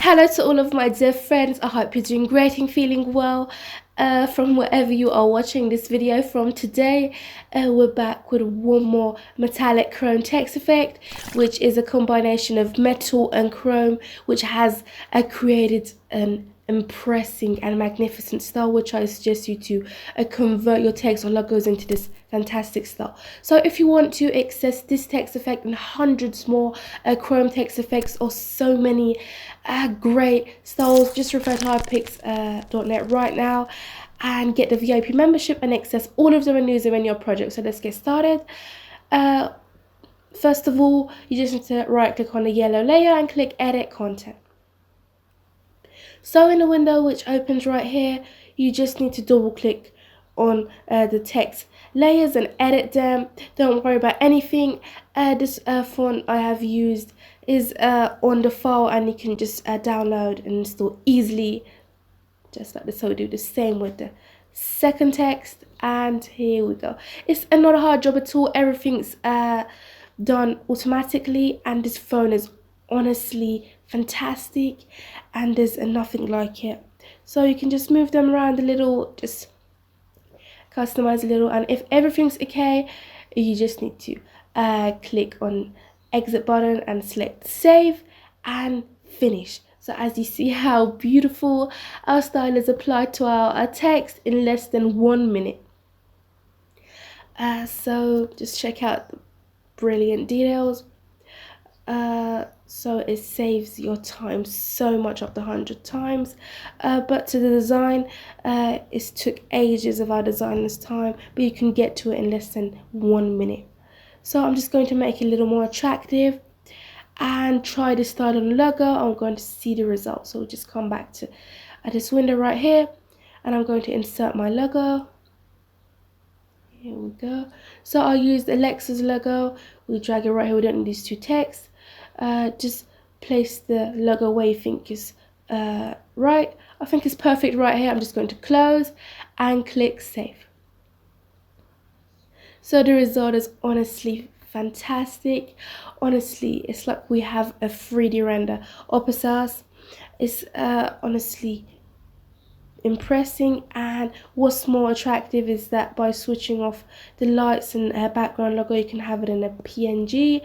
Hello to all of my dear friends. I hope you're doing great and feeling well from wherever you are watching this video from. Today we're back with one more metallic chrome text effect, which is a combination of metal and chrome, which has created an impressive and magnificent style, which I suggest you to convert your text or logos into this fantastic style. So if you want to access this text effect and hundreds more chrome text effects or so many great styles, just refer to hyperpix.net right now and get the VIP membership and access all of them and use them in your project. So let's get started. First of all, you just need to right click on the yellow layer and click edit content. So in the window which opens right here, you just need to double click on the text layers and edit them. Don't worry about anything. This font I have used is on the file, and you can just download and install easily, just like this. So we do the same with the second text, and here we go. It's not a hard job at all. Everything's done automatically, and this phone is honestly fantastic, and there's nothing like it. So you can just move them around a little, just customize a little, and if everything's okay, you just need to click on exit button and select save and finish. So as you see how beautiful our style is applied to our text in less than 1 minute. So just check out the brilliant details. So it saves your time so much, up to 100 times. But to the design, it took ages of our designers' time, but you can get to it in less than 1 minute. So I'm just going to make it a little more attractive and try this style on the logo. I'm going to see the results. So we'll just come back to this window right here, and I'm going to insert my logo. Here we go. So I'll use Alexa's logo. We drag it right here. We don't need these two texts. Just place the logo where you think is right. I think it's perfect right here. I'm just going to close and click save. So the result is honestly fantastic. Honestly, it's like we have a 3D render opposite us. It's honestly impressing, and what's more attractive is that by switching off the lights and background logo, you can have it in a PNG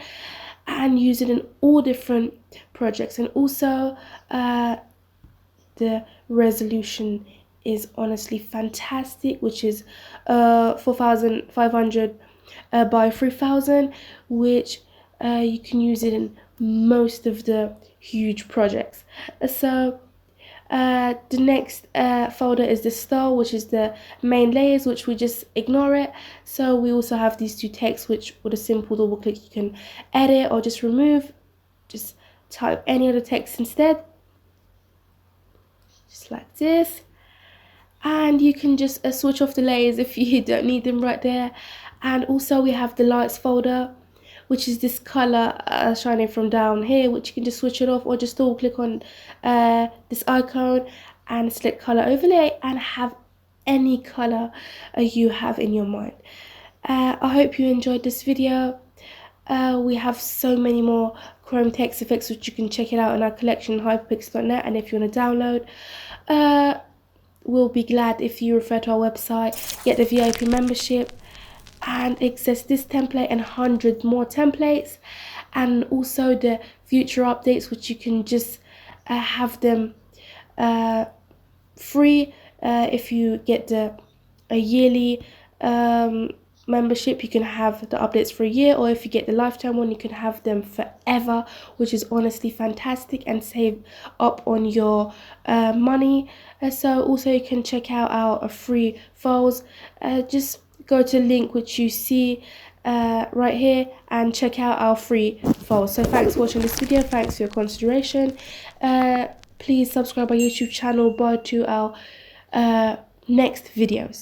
and use it in all different projects. And also the resolution is honestly fantastic, which is 4500 by 3000, which you can use it in most of the huge projects. So the next folder is the style, which is the main layers, which we just ignore it. So we also have these two texts, which with a simple double click you can edit or just remove. Just type any other text instead, just like this, and you can just switch off the layers if you don't need them right there. And also we have the lights folder, which is this color shining from down here, which you can just switch it off or just double click on this icon and select color overlay and have any color you have in your mind. I hope you enjoyed this video. We have so many more chrome text effects, which you can check it out in our collection hyperpix.net. And if you want to download, we'll be glad if you refer to our website, get the VIP membership, and access this template and 100 more templates, and also the future updates, which you can just have them free. If you get a yearly membership, you can have the updates for a year, or if you get the lifetime one, you can have them forever, which is honestly fantastic and save up on your money. So also you can check out our free files. Just go to the link which you see right here and check out our free files. So thanks for watching this video. Thanks for your consideration. Please subscribe our YouTube channel to our next videos.